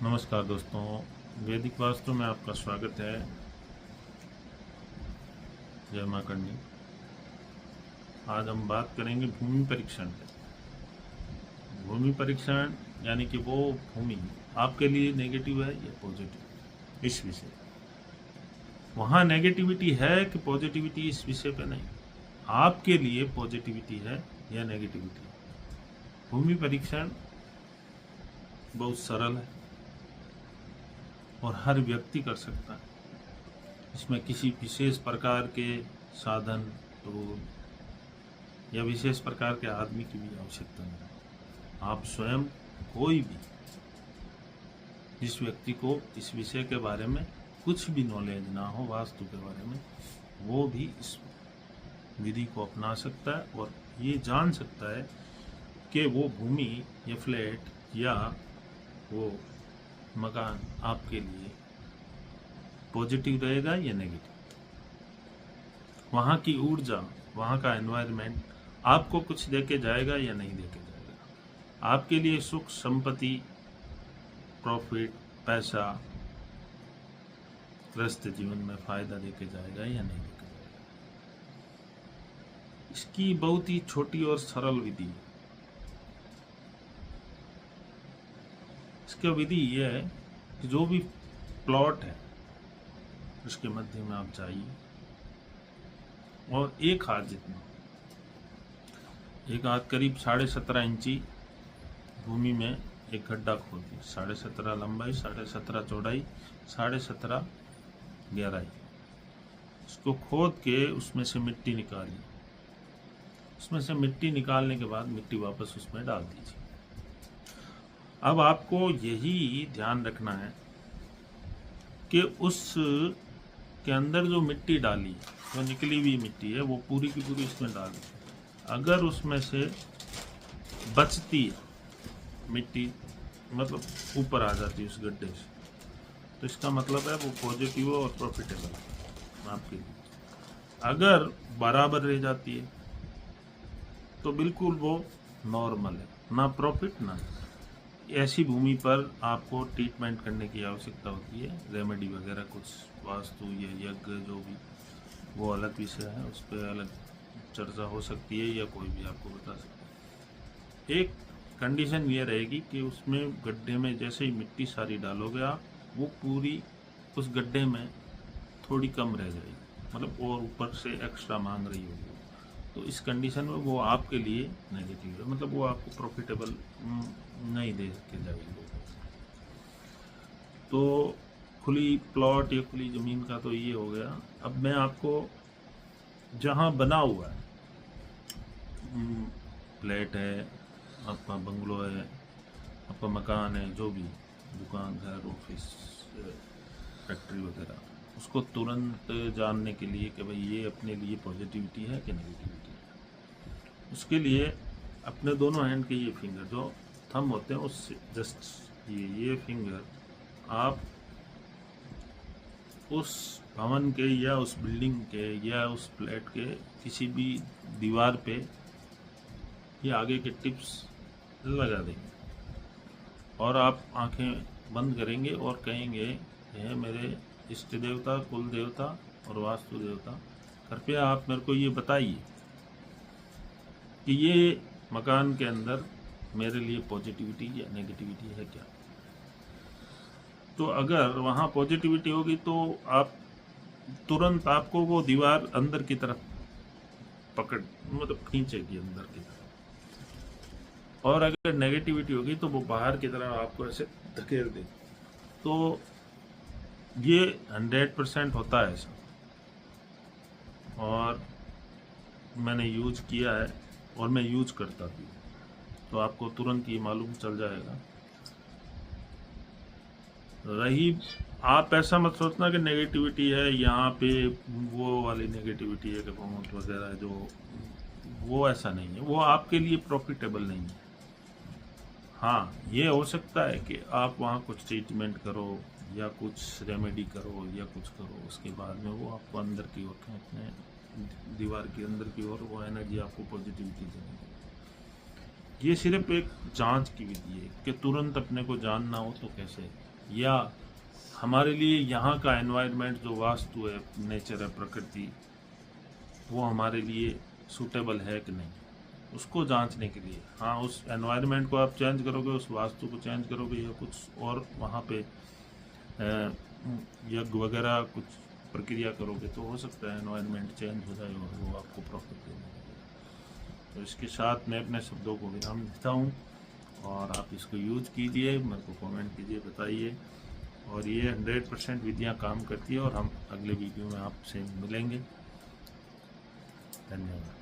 नमस्कार दोस्तों, वैदिक वास्तु में आपका स्वागत है। जय मां करणी। आज हम बात करेंगे भूमि परीक्षण पे। भूमि परीक्षण यानी कि वो भूमि आपके लिए नेगेटिव है या पॉजिटिव, इस विषय। वहाँ नेगेटिविटी है कि पॉजिटिविटी, इस विषय पे नहीं। आपके लिए पॉजिटिविटी है या नेगेटिविटी है। भूमि परीक्षण बहुत सरल है और हर व्यक्ति कर सकता है। इसमें किसी विशेष प्रकार के साधन, टूल या विशेष प्रकार के आदमी की भी आवश्यकता नहीं। आप स्वयं, कोई भी, जिस व्यक्ति को इस विषय के बारे में कुछ भी नॉलेज ना हो, वास्तु के बारे में, वो भी इस विधि को अपना सकता है और ये जान सकता है कि वो भूमि या फ्लैट या वो मकान आपके लिए पॉजिटिव रहेगा या नेगेटिव। वहाँ की ऊर्जा, वहाँ का एनवायरनमेंट आपको कुछ देके जाएगा या नहीं देके जाएगा। आपके लिए सुख, संपत्ति, प्रॉफिट, पैसा, ग्रस्त जीवन में फायदा देके जाएगा या नहीं देके जाएगा। इसकी बहुत ही छोटी और सरल विधि है। इसकी विधि यह है कि जो भी प्लॉट है उसके मध्य में आप जाइए और एक हाथ जितना, एक हाथ करीब 17.5 इंची भूमि में एक गड्ढा खोदिए। 17.5 लंबाई, 17.5 चौड़ाई, 17.5 गहराई। इसको खोद के उसमें से मिट्टी निकालिए। उसमें से मिट्टी निकालने के बाद मिट्टी वापस उसमें डाल दीजिए। अब आपको यही ध्यान रखना है कि उस के अंदर जो मिट्टी डाली, जो निकली हुई मिट्टी है, वो पूरी की पूरी उसमें डाल दीजिए। अगर उसमें से बचती है मिट्टी, मतलब ऊपर आ जाती है उस गड्ढे से, तो इसका मतलब है वो पॉजिटिव और प्रॉफिटेबल है आपके लिए। अगर बराबर रह जाती है तो बिल्कुल वो नॉर्मल है, ना प्रॉफिट ना। ऐसी भूमि पर आपको ट्रीटमेंट करने की आवश्यकता होती है, रेमेडी वगैरह कुछ, वास्तु या यज्ञ जो भी, वो अलग विषय है, उस पर अलग चर्चा हो सकती है या कोई भी आपको बता सकता है। एक कंडीशन ये रहेगी कि उसमें गड्ढे में जैसे ही मिट्टी सारी डालोगे आप, वो पूरी उस गड्ढे में थोड़ी कम रह जाएगी, मतलब और ऊपर से एक्स्ट्रा मांग रही होगी। तो इस कंडीशन में वो आपके लिए नेगेटिव है, मतलब वो आपको प्रॉफिटेबल नहीं दे के जाएगी। तो खुली प्लॉट या खुली ज़मीन का तो ये हो गया। अब मैं आपको जहाँ बना हुआ है, फ्लैट है, आपका बंगलो है, आपका मकान है, जो भी दुकान, घर, ऑफिस, फैक्ट्री वगैरह, उसको तुरंत जानने के लिए कि भाई ये अपने लिए पॉजिटिविटी है कि नेगेटिविटी है, उसके लिए अपने दोनों हैंड के ये फिंगर जो थंब होते हैं, उससे जस्ट ये फिंगर आप उस भवन के या उस बिल्डिंग के या उस फ्लैट के किसी भी दीवार पे ये आगे के टिप्स लगा देंगे और आप आंखें बंद करेंगे और कहेंगे, हे मेरे इष्ट देवता, कुल देवता और वास्तु देवता, कृपया आप मेरे को ये बताइए कि ये मकान के अंदर मेरे लिए पॉजिटिविटी या नेगेटिविटी है क्या। तो अगर वहाँ पॉजिटिविटी होगी तो आप तुरंत, आपको वो दीवार अंदर की तरफ पकड़, मतलब खींचेगी अंदर की तरफ, और अगर नेगेटिविटी होगी तो वो बाहर की तरफ आपको ऐसे धकेल देगी। तो ये 100% होता है ऐसा, और मैंने यूज किया है और मैं यूज करता भी हूँ, तो आपको तुरंत ये मालूम चल जाएगा। रही, आप ऐसा मत सोचना कि नेगेटिविटी है यहाँ पे, वो वाली नेगेटिविटी है कि भूत वगैरह, जो वो ऐसा नहीं है, वो आपके लिए प्रॉफिटेबल नहीं है। हाँ, ये हो सकता है कि आप वहाँ कुछ ट्रीटमेंट करो या कुछ रेमेडी करो या कुछ करो, उसके बाद में वो आपको अंदर की ओर खींचने, दीवार के अंदर की ओर वो एनर्जी आपको पॉजिटिविटी देगी। ये सिर्फ एक जांच की विधि है कि तुरंत अपने को जानना हो तो कैसे, या हमारे लिए यहाँ का एनवायरनमेंट जो वास्तु है, नेचर है, प्रकृति, वो हमारे लिए सूटेबल है कि नहीं, उसको जांचने के लिए। हाँ, उस एनवायरनमेंट को आप चेंज करोगे, उस वास्तु को चेंज करोगे, या कुछ और वहाँ पे यज्ञ वगैरह कुछ प्रक्रिया करोगे तो हो सकता है एनवायरनमेंट चेंज हो जाए और वो आपको प्रॉफिट देने लगे। तो इसके साथ मैं अपने शब्दों को विराम देता हूँ और आप इसको यूज कीजिए, मेरे को कमेंट कीजिए, बताइए। और ये 100% विधियाँ काम करती है और हम अगले वीडियो में आपसे मिलेंगे। धन्यवाद।